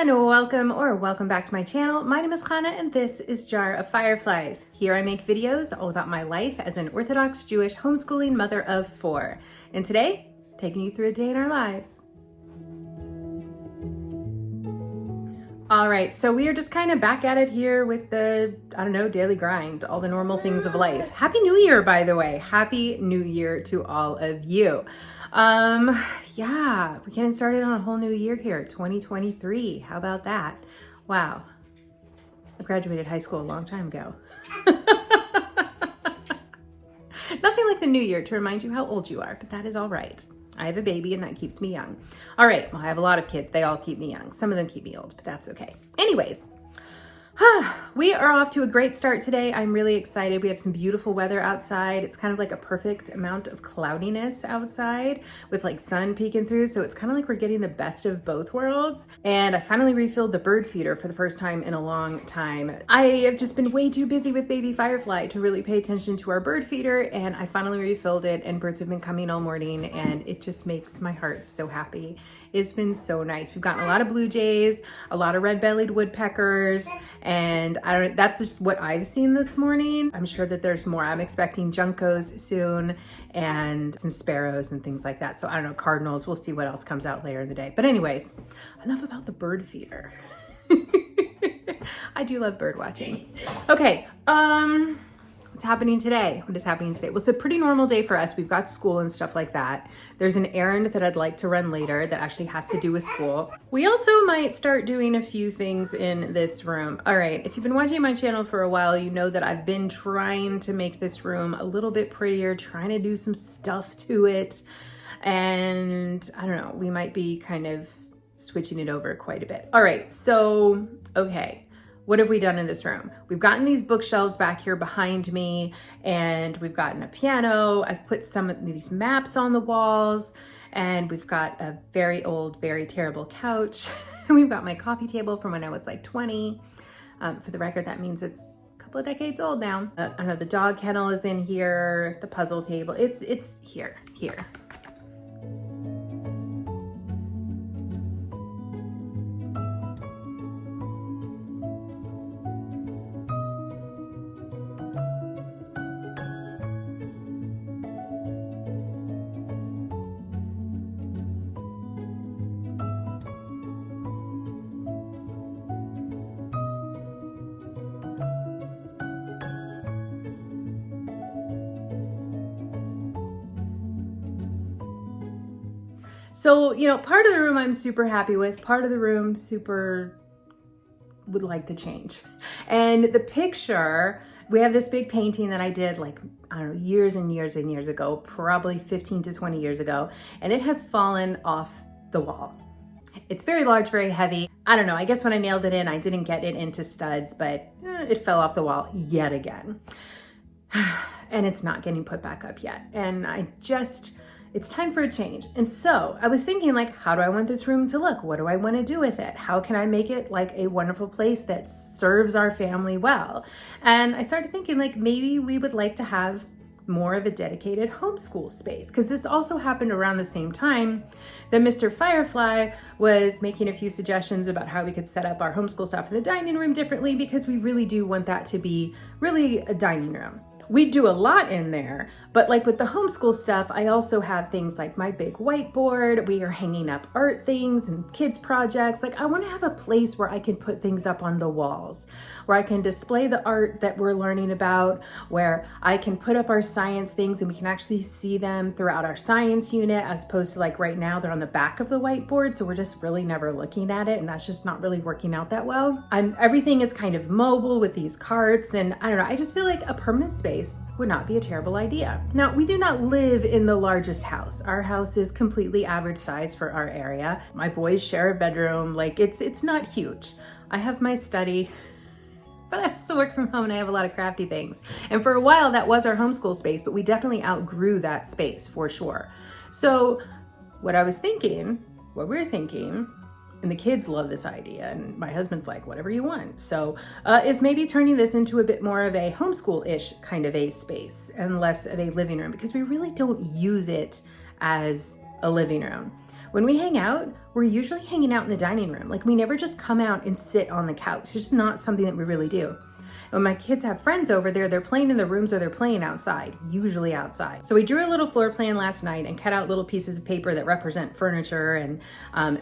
and welcome back to my channel. My name is Hannah and this is Jar of Fireflies. Here I make videos all about my life as an Orthodox Jewish homeschooling mother of 4. And today, taking you through a day in our lives. All right, so we are just kind of back at it here with the, daily grind, all the normal things of life. Happy New Year, by the way. Happy New Year to all of you. Yeah, we're getting started on a whole new year here, 2023. How about that? Wow. I graduated high school a long time ago. Nothing like the new year to remind you how old you are, but that is all right. I have a baby and that keeps me young. All right, well, I have a lot of kids. They all keep me young. Some of them keep me old, but that's okay. Anyways, we are off to a great start today. I'm really excited. We have some beautiful weather outside. It's kind of like a perfect amount of cloudiness outside with like sun peeking through. So it's kind of like we're getting the best of both worlds. And I finally refilled the bird feeder for the first time in a long time. I have just been way too busy with baby Firefly to really pay attention to our bird feeder. And I finally refilled it and birds have been coming all morning and it just makes my heart so happy. It's been so nice. We've gotten a lot of blue jays, a lot of red-bellied woodpeckers, and that's just what I've seen this morning. I'm sure that there's more. I'm expecting juncos soon and some sparrows and things like that. So I don't know, cardinals. We'll see what else comes out later in the day. But anyways, enough about the bird feeder. I do love bird watching. Okay, what's happening today? What is happening today? Well, it's a pretty normal day for us. We've got school and stuff like that. There's an errand that I'd like to run later that actually has to do with school. We also might start doing a few things in this room. All right, if you've been watching my channel for a while, you know that I've been trying to make this room a little bit prettier, trying to do some stuff to it. And I don't know, we might be kind of switching it over quite a bit. All right, so, okay. What have we done in this room? We've gotten these bookshelves back here behind me and we've gotten a piano. I've put some of these maps on the walls and we've got a very old, very terrible couch. And we've got my coffee table from when I was like 20. For the record, that means it's a couple of decades old now. I know the dog kennel is in here, the puzzle table, it's here. So, part of the room I'm super happy with, part of the room super would like to change. And the picture, we have this big painting that I did like, years and years and years ago, probably 15 to 20 years ago, and it has fallen off the wall. It's very large, very heavy. I don't know, I guess when I nailed it in, I didn't get it into studs, but it fell off the wall yet again. And it's not getting put back up yet. And it's time for a change. And so I was thinking like, how do I want this room to look? What do I want to do with it? How can I make it like a wonderful place that serves our family well? And I started thinking like, maybe we would like to have more of a dedicated homeschool space, because this also happened around the same time that Mr. Firefly was making a few suggestions about how we could set up our homeschool stuff in the dining room differently, because we really do want that to be really a dining room. We do a lot in there, but like with the homeschool stuff, I also have things like my big whiteboard. We are hanging up art things and kids projects. Like I want to have a place where I can put things up on the walls, where I can display the art that we're learning about, where I can put up our science things and we can actually see them throughout our science unit, as opposed to like right now they're on the back of the whiteboard. So we're just really never looking at it. And that's just not really working out that well. Everything is kind of mobile with these carts. And I don't know, I just feel like a permanent space would not be a terrible idea. Now, we do not live in the largest house. Our house is completely average size for our area. My boys share a bedroom. Like it's not huge. I have my study, but I also work from home and I have a lot of crafty things. And for a while that was our homeschool space, but we definitely outgrew that space for sure. So what we're thinking, and the kids love this idea, and my husband's like, whatever you want. So is maybe turning this into a bit more of a homeschool-ish kind of a space and less of a living room, because we really don't use it as a living room. when we hang out, we're usually hanging out in the dining room. Like we never just come out and sit on the couch. It's just not something that we really do. When my kids have friends over there, they're playing in the rooms or they're playing outside, usually outside. So we drew a little floor plan last night and cut out little pieces of paper that represent furniture and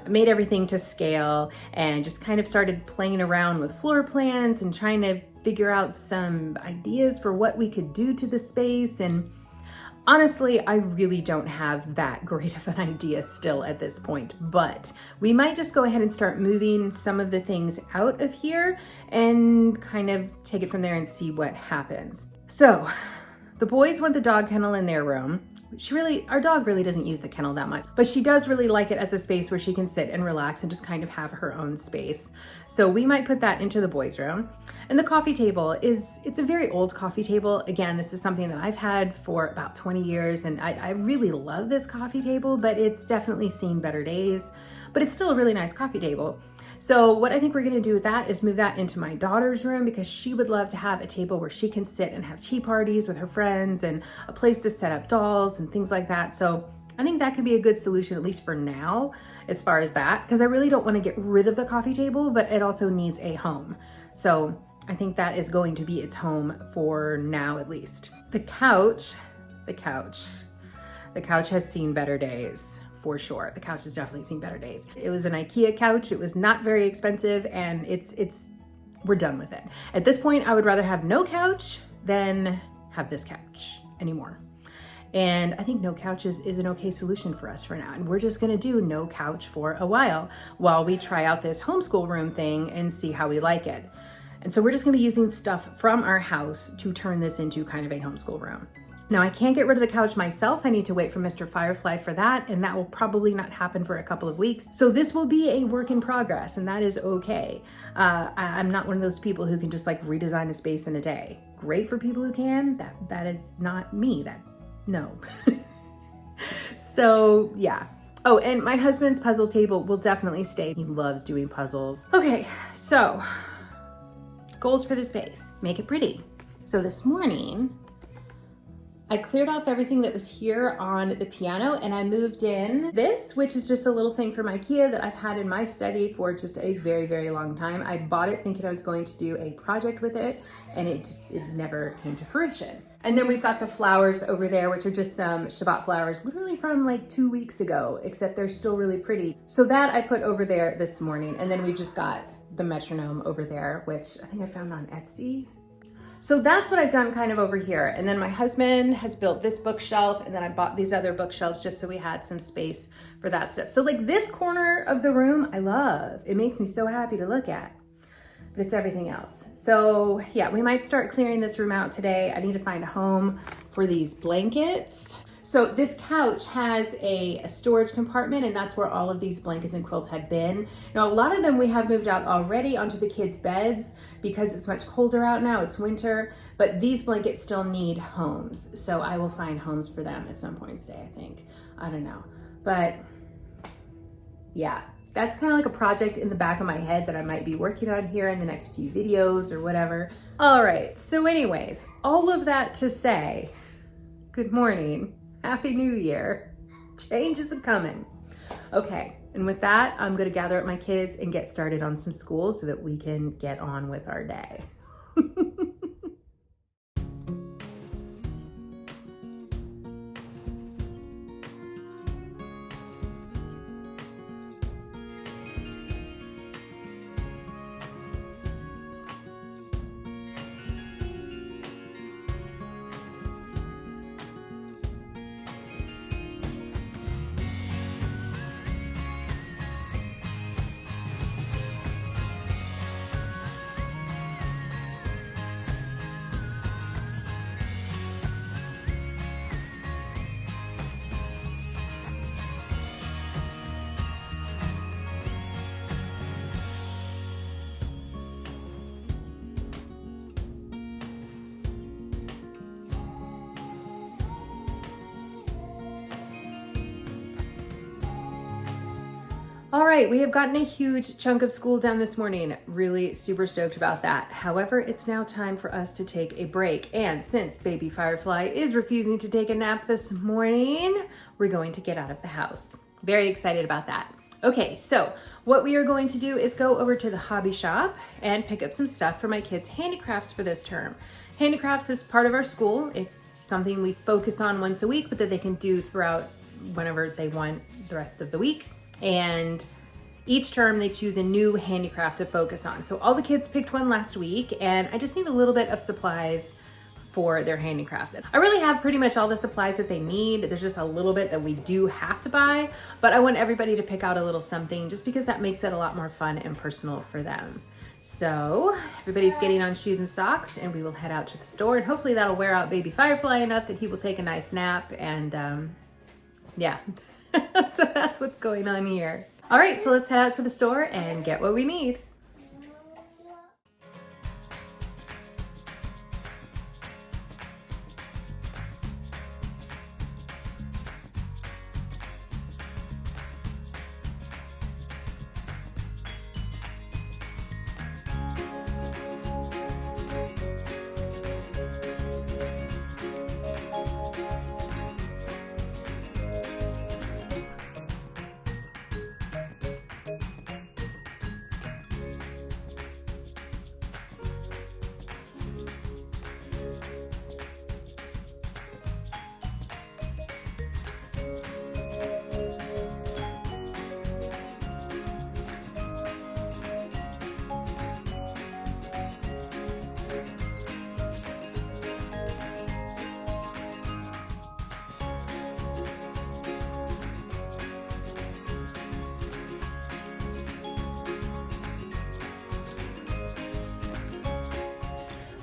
made everything to scale and just kind of started playing around with floor plans and trying to figure out some ideas for what we could do to the space. And honestly, I really don't have that great of an idea still at this point, but we might just go ahead and start moving some of the things out of here and kind of take it from there and see what happens. So the boys want the dog kennel in their room. Our dog really doesn't use the kennel that much, but she does really like it as a space where she can sit and relax and just kind of have her own space. So we might put that into the boys' room. And the coffee table it's a very old coffee table. Again, this is something that I've had for about 20 years and I really love this coffee table, but it's definitely seen better days, but it's still a really nice coffee table. So what I think we're gonna do with that is move that into my daughter's room because she would love to have a table where she can sit and have tea parties with her friends and a place to set up dolls and things like that. So I think that could be a good solution, at least for now, as far as that, because I really don't want to get rid of the coffee table, but it also needs a home. So I think that is going to be its home for now, at least. The couch has seen better days. For sure. The couch has definitely seen better days. It was an IKEA couch. It was not very expensive and we're done with it. At this point, I would rather have no couch than have this couch anymore. And I think no couch is an okay solution for us for now. And we're just gonna do no couch for a while we try out this homeschool room thing and see how we like it. And so we're just gonna be using stuff from our house to turn this into kind of a homeschool room. Now I can't get rid of the couch myself. I need to wait for Mr. Firefly for that, and that will probably not happen for a couple of weeks. So this will be a work in progress, and that is okay. I'm not one of those people who can just like redesign a space in a day. Great for people who can. That is not me. No. So yeah. Oh, and my husband's puzzle table will definitely stay. He loves doing puzzles. Okay, so goals for the space. Make it pretty. So this morning, I cleared off everything that was here on the piano and I moved in this, which is just a little thing from IKEA that I've had in my study for just a very, very long time. I bought it thinking I was going to do a project with it and it never came to fruition. And then we've got the flowers over there, which are just some Shabbat flowers, literally from like 2 weeks ago, except they're still really pretty. So that I put over there this morning. And then we've just got the metronome over there, which I think I found on Etsy. So that's what I've done kind of over here. And then my husband has built this bookshelf and then I bought these other bookshelves just so we had some space for that stuff. So like this corner of the room, I love. It makes me so happy to look at, but it's everything else. So yeah, we might start clearing this room out today. I need to find a home for these blankets. So this couch has a storage compartment and that's where all of these blankets and quilts had been. Now, a lot of them we have moved out already onto the kids' beds because it's much colder out now, it's winter, but these blankets still need homes. So I will find homes for them at some point today, I think. I don't know, but yeah, that's kind of like a project in the back of my head that I might be working on here in the next few videos or whatever. All right, so anyways, all of that to say, good morning. Happy New Year. Change is coming. Okay, and with that, I'm gonna gather up my kids and get started on some school so that we can get on with our day. All right, we have gotten a huge chunk of school done this morning. Really super stoked about that. However, it's now time for us to take a break. And since baby Firefly is refusing to take a nap this morning, we're going to get out of the house. very excited about that. Okay, so what we are going to do is go over to the hobby shop and pick up some stuff for my kids' handicrafts for this term. Handicrafts is part of our school. It's something we focus on once a week, but that they can do throughout whenever they want the rest of the week. And each term they choose a new handicraft to focus on. So all the kids picked one last week, and I just need a little bit of supplies for their handicrafts. I really have pretty much all the supplies that they need. There's just a little bit that we do have to buy, but I want everybody to pick out a little something just because that makes it a lot more fun and personal for them. So everybody's getting on shoes and socks, and we will head out to the store, and hopefully that'll wear out baby Firefly enough that he will take a nice nap. And yeah, so that's what's going on here. All right, so let's head out to the store and get what we need.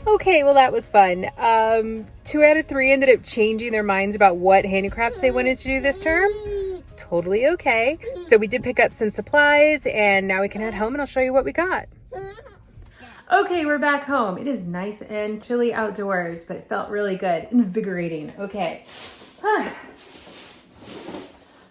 Okay, well that was fun. 2 out of 3 ended up changing their minds about what handicrafts they wanted to do this term. Totally okay. So we did pick up some supplies, and now we can head home and I'll show you what we got. Okay, we're back home. It is nice and chilly outdoors, but it felt really good, invigorating. Okay.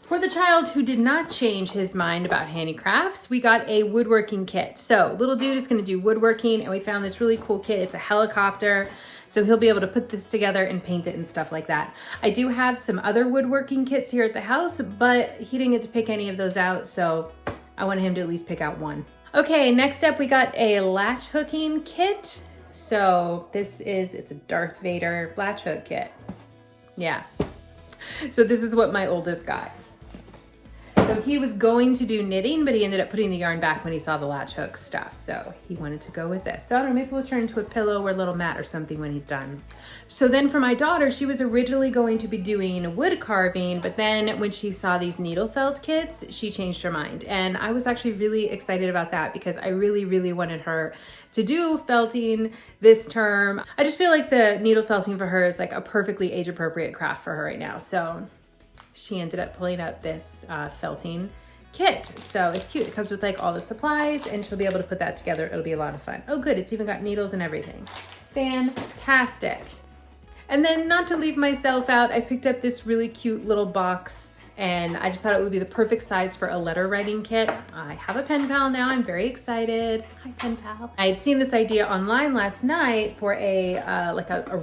For the child who did not change his mind about handicrafts, we got a woodworking kit. So little dude is gonna do woodworking, and we found this really cool kit. It's a helicopter, so he'll be able to put this together and paint it and stuff like that. I do have some other woodworking kits here at the house, but he didn't get to pick any of those out, so I wanted him to at least pick out one. Okay, next up we got a latch hooking kit. So it's a Darth Vader latch hook kit. Yeah. So this is what my oldest got. So he was going to do knitting, but he ended up putting the yarn back when he saw the latch hook stuff. So he wanted to go with this. So I don't know, maybe we'll turn into a pillow or a little mat or something when he's done. So then for my daughter, she was originally going to be doing wood carving, but then when she saw these needle felt kits, she changed her mind. And I was actually really excited about that because I really, really wanted her to do felting this term. I just feel like the needle felting for her is like a perfectly age appropriate craft for her right now. So she ended up pulling out this felting kit. So it's cute. It comes with like all the supplies, and she'll be able to put that together. It'll be a lot of fun. Oh good, it's even got needles and everything. Fantastic. And then, not to leave myself out, I picked up this really cute little box, and I just thought it would be the perfect size for a letter writing kit. I have a pen pal now. I'm very excited. Hi, pen pal. I had seen this idea online last night for a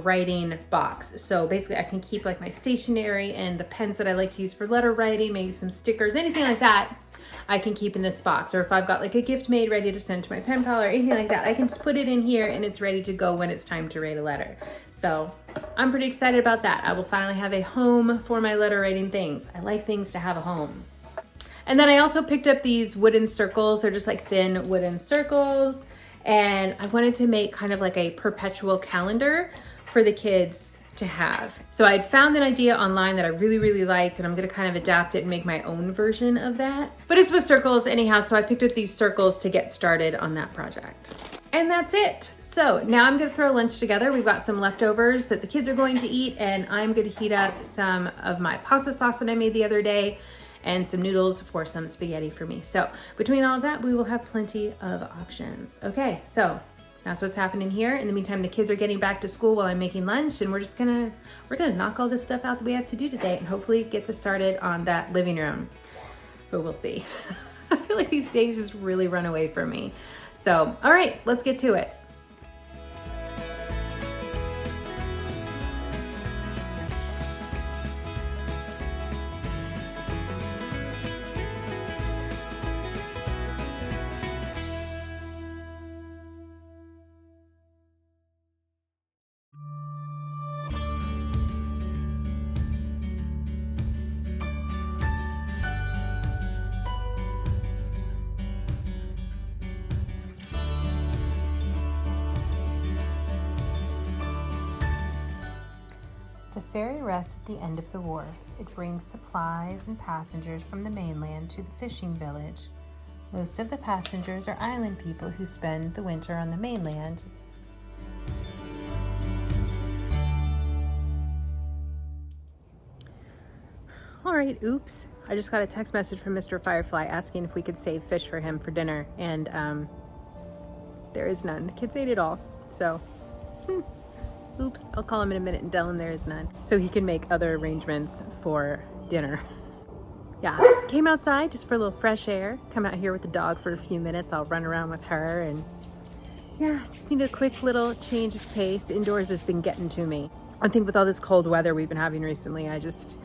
writing box. So basically I can keep like my stationery and the pens that I like to use for letter writing, maybe some stickers, anything like that, I can keep in this box. Or if I've got like a gift made ready to send to my pen pal or anything like that, I can just put it in here and it's ready to go when it's time to write a letter. So I'm pretty excited about that. I will finally have a home for my letter writing things. I like things to have a home. And then I also picked up these wooden circles. They're just like thin wooden circles. And I wanted to make kind of like a perpetual calendar for the kids to have. So I'd found an idea online that I really, really liked, and I'm gonna kind of adapt it and make my own version of that. But it's with circles anyhow, so I picked up these circles to get started on that project. And that's it. So now I'm gonna throw lunch together. We've got some leftovers that the kids are going to eat, and I'm gonna heat up some of my pasta sauce that I made the other day and some noodles for some spaghetti for me. So between all of that, we will have plenty of options. Okay, so that's what's happening here. In the meantime, the kids are getting back to school while I'm making lunch, and we're gonna knock all this stuff out that we have to do today and hopefully get us started on that living room. But we'll see. I feel like these days just really run away from me. So, all right, let's get to it. ferry rests at the end of the wharf. It brings supplies and passengers from the mainland to the fishing village. Most of the passengers are island people who spend the winter on the mainland. All right, oops. I just got a text message from Mr. Firefly asking if we could save fish for him for dinner, and there is none. The kids ate it all, so oops. I'll call him in a minute and tell him there is none, so he can make other arrangements for dinner. Yeah, came outside just for a little fresh air. Come out here with the dog for a few minutes. I'll run around with her, and yeah, just need a quick little change of pace. Indoors has been getting to me. I think with all this cold weather we've been having recently, I just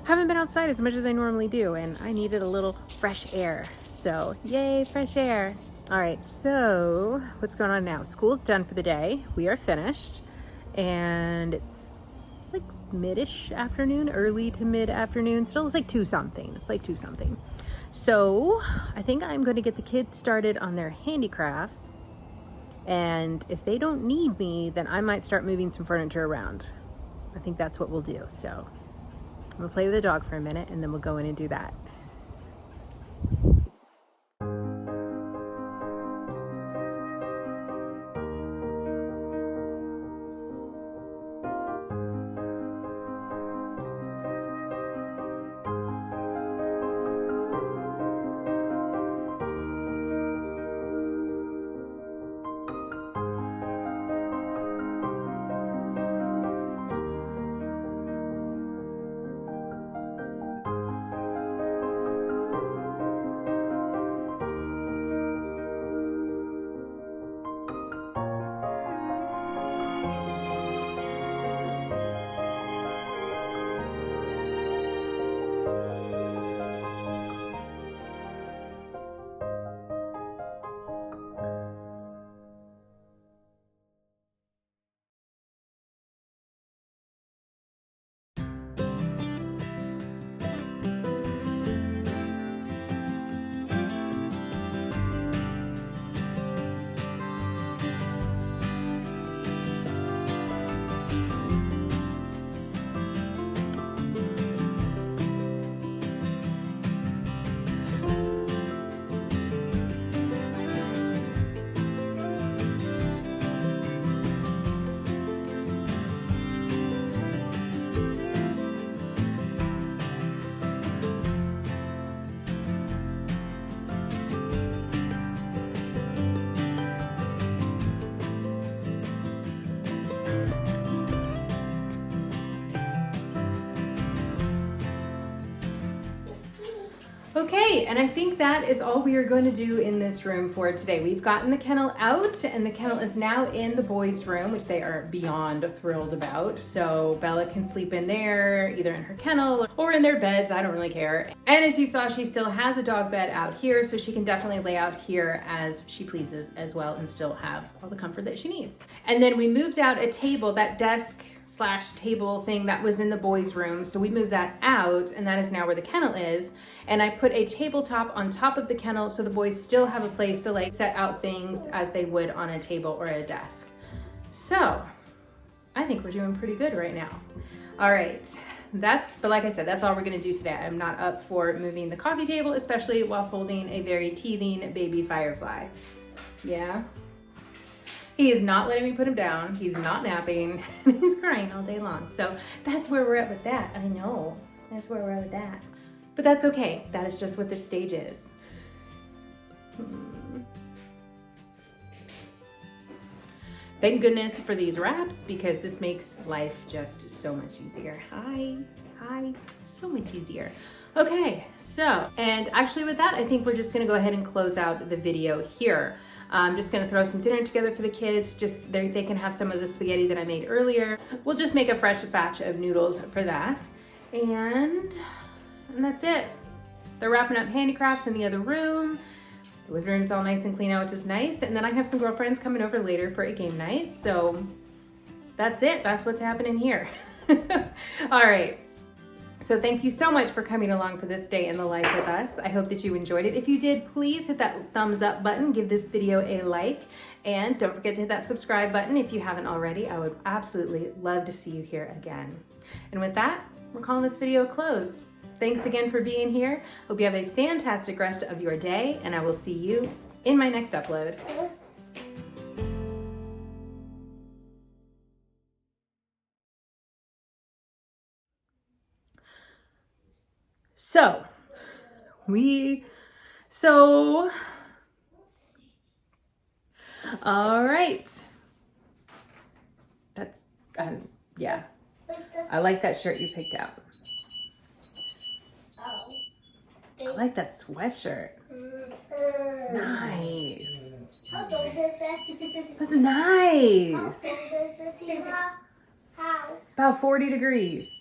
haven't been outside as much as I normally do, and I needed a little fresh air. So yay, fresh air. All right, so what's going on now? School's done for the day. We are finished, and it's like mid-ish afternoon, early to mid-afternoon. Still, it's like 2 something. It's like 2 something. So I think I'm going to get the kids started on their handicrafts, and if they don't need me, then I might start moving some furniture around. I think that's what we'll do. So I'm gonna play with the dog for a minute, and then we'll go in and do that. Okay, and I think that is all we are going to do in this room for today. We've gotten the kennel out, and the kennel is now in the boys' room, which they are beyond thrilled about. So Bella can sleep in there, either in her kennel or in their beds. I don't really care. And as you saw, she still has a dog bed out here, so she can definitely lay out here as she pleases as well and still have all the comfort that she needs. And then we moved out a table, that desk / table thing that was in the boys' room. So we moved that out, and that is now where the kennel is. And I put a tabletop on top of the kennel so the boys still have a place to like set out things as they would on a table or a desk. So I think we're doing pretty good right now. All right, but like I said, that's all we're gonna do today. I'm not up for moving the coffee table, especially while holding a very teething baby Firefly. Yeah. He is not letting me put him down. He's not napping. He's crying all day long. So that's where we're at with that. I know, that's where we're at with that. But that's okay. That is just what this stage is. Thank goodness for these wraps, because this makes life just so much easier. Hi, so much easier. Okay, so, and actually with that, I think we're just gonna go ahead and close out the video here. I'm just gonna throw some dinner together for the kids. Just they can have some of the spaghetti that I made earlier. We'll just make a fresh batch of noodles for that. And that's it. They're wrapping up handicrafts in the other room. The living room's all nice and clean out, which is nice. And then I have some girlfriends coming over later for a game night. So that's it. That's what's happening here. All right. So thank you so much for coming along for this day in the life with us. I hope that you enjoyed it. If you did, please hit that thumbs up button, give this video a like, and don't forget to hit that subscribe button if you haven't already. I would absolutely love to see you here again. And with that, we're calling this video a close. Thanks again for being here. Hope you have a fantastic rest of your day, and I will see you in my next upload. All right. That's, yeah. I like that shirt you picked out. I like that sweatshirt. Nice. How old is it? That's nice. How old is it? About 40 degrees.